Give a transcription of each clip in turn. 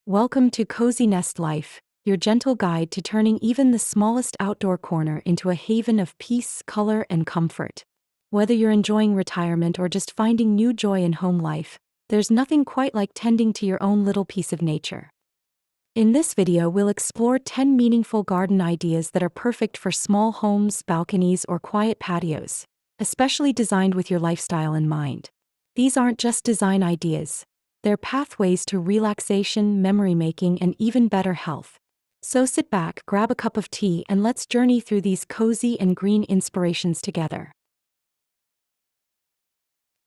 Welcome to Cozy Nest Life, your gentle guide to turning even the smallest outdoor corner into a haven of peace, color, and comfort. Whether you're enjoying retirement or just finding new joy in home life, there's nothing quite like tending to your own little piece of nature. In this video, we'll explore 10 meaningful garden ideas that are perfect for small homes, balconies, or quiet patios, especially designed with your lifestyle in mind. These aren't just design ideas. They're pathways to relaxation, memory-making, and even better health. So sit back, grab a cup of tea, and let's journey through these cozy and green inspirations together.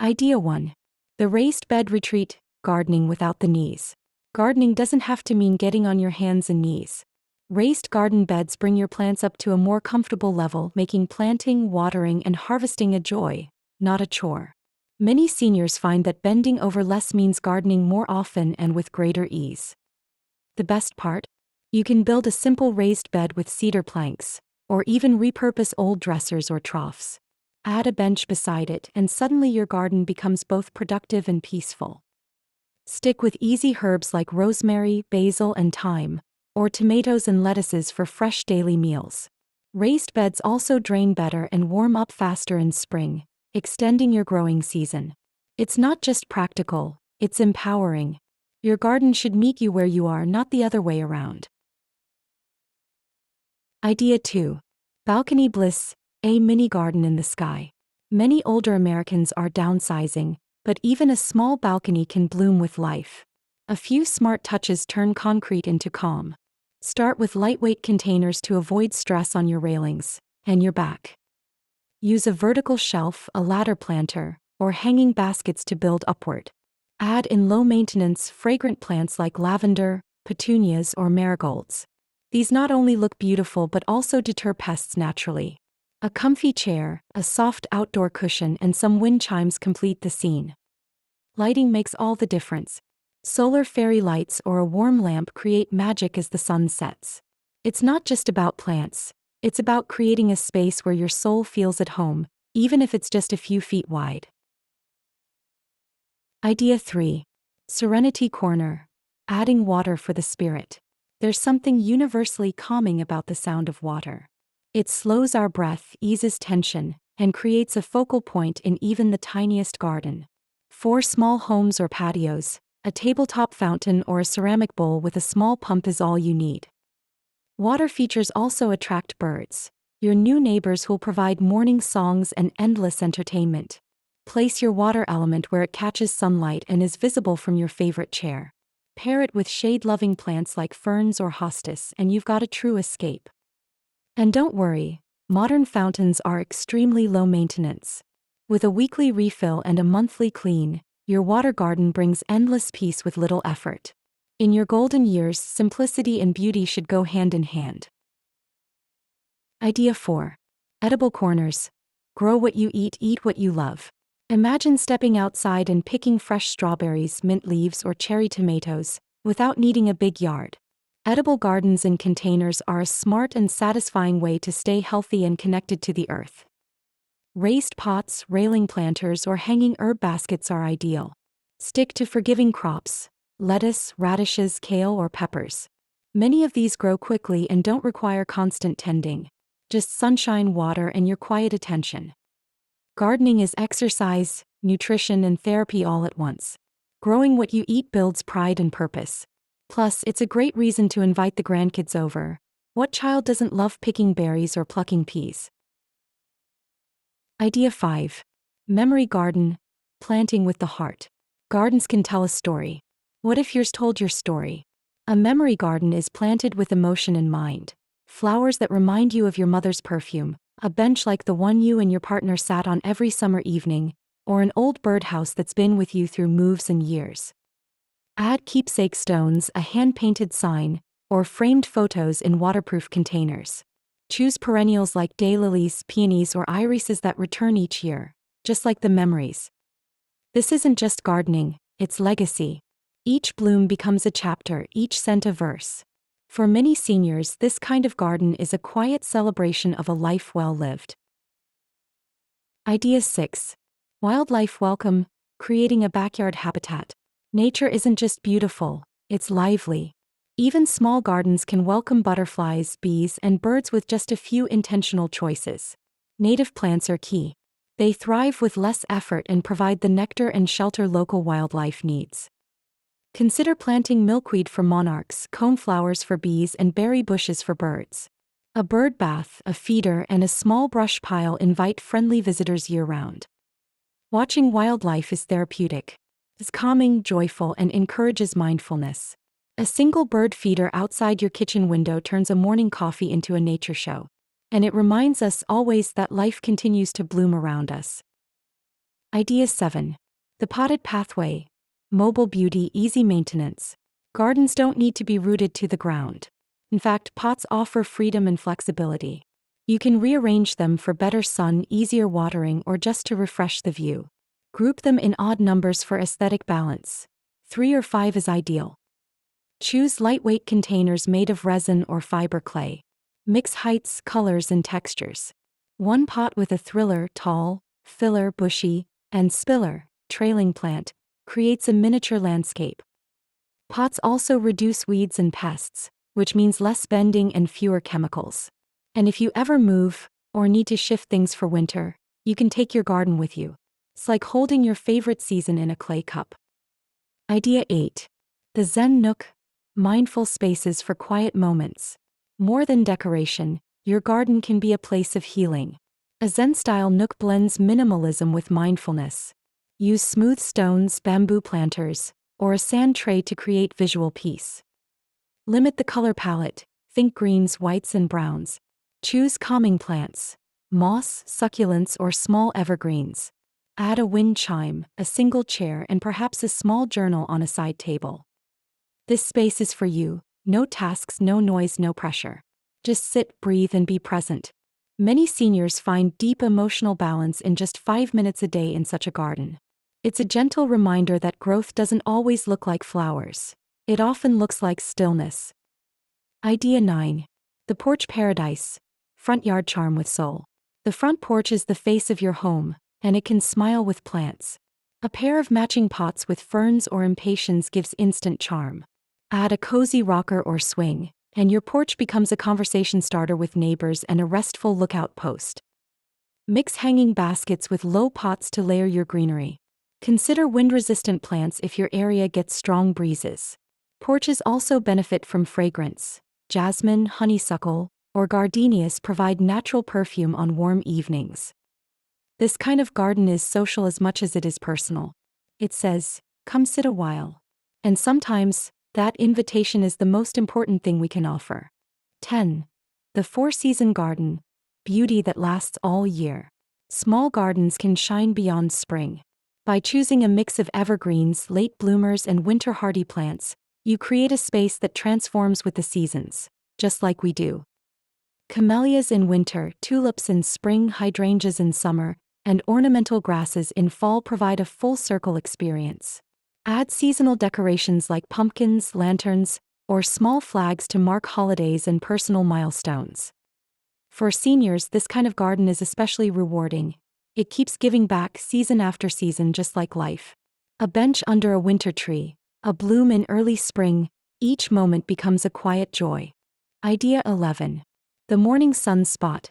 Idea 1. The raised bed retreat, gardening without the knees. Gardening doesn't have to mean getting on your hands and knees. Raised garden beds bring your plants up to a more comfortable level, making planting, watering, and harvesting a joy, not a chore. Many seniors find that bending over less means gardening more often and with greater ease. The best part? You can build a simple raised bed with cedar planks, or even repurpose old dressers or troughs. Add a bench beside it, and suddenly your garden becomes both productive and peaceful. Stick with easy herbs like rosemary, basil, and thyme, or tomatoes and lettuces for fresh daily meals. Raised beds also drain better and warm up faster in spring, extending your growing season. It's not just practical, it's empowering. Your garden should meet you where you are, not the other way around. Idea 2. Balcony Bliss, a mini garden in the sky. Many older Americans are downsizing, but even a small balcony can bloom with life. A few smart touches turn concrete into calm. Start with lightweight containers to avoid stress on your railings and your back. Use a vertical shelf, a ladder planter, or hanging baskets to build upward. Add in low-maintenance, fragrant plants like lavender, petunias, or marigolds. These not only look beautiful but also deter pests naturally. A comfy chair, a soft outdoor cushion, and some wind chimes complete the scene. Lighting makes all the difference. Solar fairy lights or a warm lamp create magic as the sun sets. It's not just about plants. It's about creating a space where your soul feels at home, even if it's just a few feet wide. Idea 3. Serenity Corner, adding water for the spirit. There's something universally calming about the sound of water. It slows our breath, eases tension, and creates a focal point in even the tiniest garden. For small homes or patios, a tabletop fountain or a ceramic bowl with a small pump is all you need. Water features also attract birds, your new neighbors who'll provide morning songs and endless entertainment. Place your water element where it catches sunlight and is visible from your favorite chair. Pair it with shade-loving plants like ferns or hostas, and you've got a true escape. And don't worry, modern fountains are extremely low maintenance. With a weekly refill and a monthly clean, your water garden brings endless peace with little effort. In your golden years, simplicity and beauty should go hand in hand. Idea 4. Edible corners. Grow what you eat what you love. Imagine stepping outside and picking fresh strawberries, mint leaves, or cherry tomatoes, without needing a big yard. Edible gardens in containers are a smart and satisfying way to stay healthy and connected to the earth. Raised pots, railing planters, or hanging herb baskets are ideal. Stick to forgiving crops: lettuce, radishes, kale, or peppers. Many of these grow quickly and don't require constant tending. Just sunshine, water, and your quiet attention. Gardening is exercise, nutrition, and therapy all at once. Growing what you eat builds pride and purpose. Plus, it's a great reason to invite the grandkids over. What child doesn't love picking berries or plucking peas? Idea 5. Memory garden, planting with the heart. Gardens can tell a story. What if yours told your story? A memory garden is planted with emotion in mind. Flowers that remind you of your mother's perfume, a bench like the one you and your partner sat on every summer evening, or an old birdhouse that's been with you through moves and years. Add keepsake stones, a hand-painted sign, or framed photos in waterproof containers. Choose perennials like daylilies, peonies, or irises that return each year, just like the memories. This isn't just gardening, it's legacy. Each bloom becomes a chapter, each scent a verse. For many seniors, this kind of garden is a quiet celebration of a life well lived. Idea 6. Wildlife welcome, creating a backyard habitat. Nature isn't just beautiful, It's lively. Even small gardens can welcome butterflies, bees, and birds with just a few intentional choices. Native plants are key. They thrive with less effort and provide the nectar and shelter local wildlife needs. Consider planting milkweed for monarchs, coneflowers for bees, and berry bushes for birds. A bird bath, a feeder, and a small brush pile invite friendly visitors year-round. Watching wildlife is therapeutic. It's calming, joyful, and encourages mindfulness. A single bird feeder outside your kitchen window turns a morning coffee into a nature show. And it reminds us always that life continues to bloom around us. Idea 7. The potted pathway. Mobile beauty, easy maintenance. Gardens don't need to be rooted to the ground. In fact, pots offer freedom and flexibility. You can rearrange them for better sun, easier watering, or just to refresh the view. Group them in odd numbers for aesthetic balance. 3 or 5 is ideal. Choose lightweight containers made of resin or fiber clay. Mix heights, colors, and textures. One pot with a thriller, tall, filler, bushy, and spiller, trailing plant, creates a miniature landscape. Pots also reduce weeds and pests, which means less bending and fewer chemicals. And if you ever move, or need to shift things for winter, you can take your garden with you. It's like holding your favorite season in a clay cup. Idea 8. The Zen Nook. Mindful spaces for quiet moments. More than decoration, your garden can be a place of healing. A Zen-style nook blends minimalism with mindfulness. Use smooth stones, bamboo planters, or a sand tray to create visual peace. Limit the color palette. Think greens, whites, and browns. Choose calming plants, moss, succulents, or small evergreens. Add a wind chime, a single chair, and perhaps a small journal on a side table. This space is for you. No tasks, no noise, no pressure. Just sit, breathe, and be present. Many seniors find deep emotional balance in just 5 minutes a day in such a garden. It's a gentle reminder that growth doesn't always look like flowers. It often looks like stillness. Idea 9. The porch paradise. Front yard charm with soul. The front porch is the face of your home, and it can smile with plants. A pair of matching pots with ferns or impatiens gives instant charm. Add a cozy rocker or swing, and your porch becomes a conversation starter with neighbors and a restful lookout post. Mix hanging baskets with low pots to layer your greenery. Consider wind-resistant plants if your area gets strong breezes. Porches also benefit from fragrance. Jasmine, honeysuckle, or gardenias provide natural perfume on warm evenings. This kind of garden is social as much as it is personal. It says, "Come sit a while." And sometimes, that invitation is the most important thing we can offer. 10. The 4-season garden. Beauty that lasts all year. Small gardens can shine beyond spring. By choosing a mix of evergreens, late bloomers, and winter hardy plants, you create a space that transforms with the seasons, just like we do. Camellias in winter, tulips in spring, hydrangeas in summer, and ornamental grasses in fall provide a full-circle experience. Add seasonal decorations like pumpkins, lanterns, or small flags to mark holidays and personal milestones. For seniors, this kind of garden is especially rewarding. It keeps giving back season after season, just like life. A bench under a winter tree, a bloom in early spring, each moment becomes a quiet joy. Idea 11. The morning sun spot.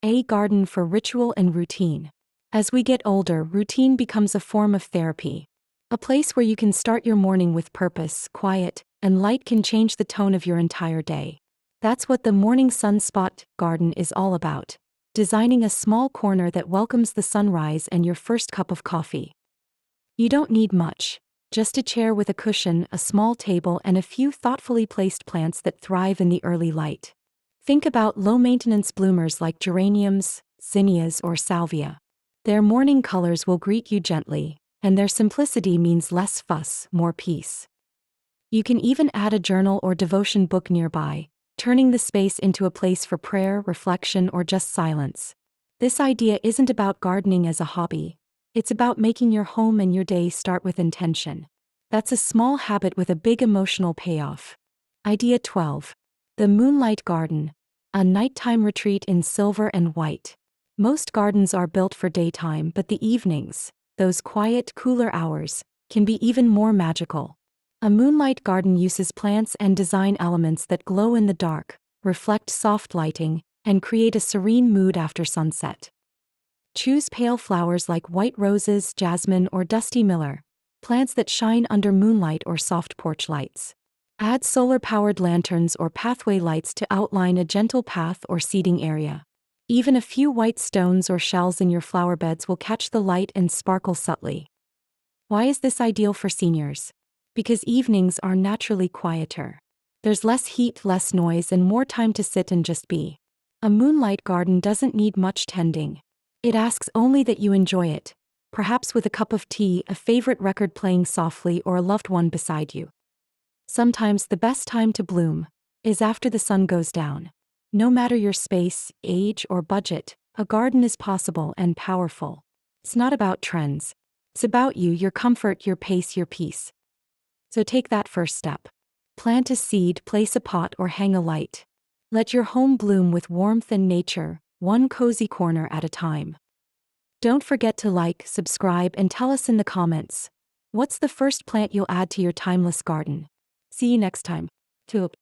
A garden for ritual and routine. As we get older, routine becomes a form of therapy. A place where you can start your morning with purpose, quiet, and light can change the tone of your entire day. That's what the morning sun spot garden is all about. Designing a small corner that welcomes the sunrise and your first cup of coffee. You don't need much. Just a chair with a cushion, a small table, and a few thoughtfully placed plants that thrive in the early light. Think about low-maintenance bloomers like geraniums, zinnias, or salvia. Their morning colors will greet you gently, and their simplicity means less fuss, more peace. You can even add a journal or devotion book nearby, turning the space into a place for prayer, reflection, or just silence. This idea isn't about gardening as a hobby. It's about making your home and your day start with intention. That's a small habit with a big emotional payoff. Idea 12. The Moonlight Garden. A nighttime retreat in silver and white. Most gardens are built for daytime, but the evenings, those quiet, cooler hours, can be even more magical. A moonlight garden uses plants and design elements that glow in the dark, reflect soft lighting, and create a serene mood after sunset. Choose pale flowers like white roses, jasmine, or dusty miller, plants that shine under moonlight or soft porch lights. Add solar-powered lanterns or pathway lights to outline a gentle path or seating area. Even a few white stones or shells in your flower beds will catch the light and sparkle subtly. Why is this ideal for seniors? Because evenings are naturally quieter. There's less heat, less noise, and more time to sit and just be. A moonlight garden doesn't need much tending. It asks only that you enjoy it, perhaps with a cup of tea, a favorite record playing softly, or a loved one beside you. Sometimes the best time to bloom is after the sun goes down. No matter your space, age, or budget, a garden is possible and powerful. It's not about trends. It's about you, your comfort, your pace, your peace. So take that first step. Plant a seed, place a pot, or hang a light. Let your home bloom with warmth and nature, one cozy corner at a time. Don't forget to like, subscribe, and tell us in the comments, what's the first plant you'll add to your timeless garden? See you next time. Tulip.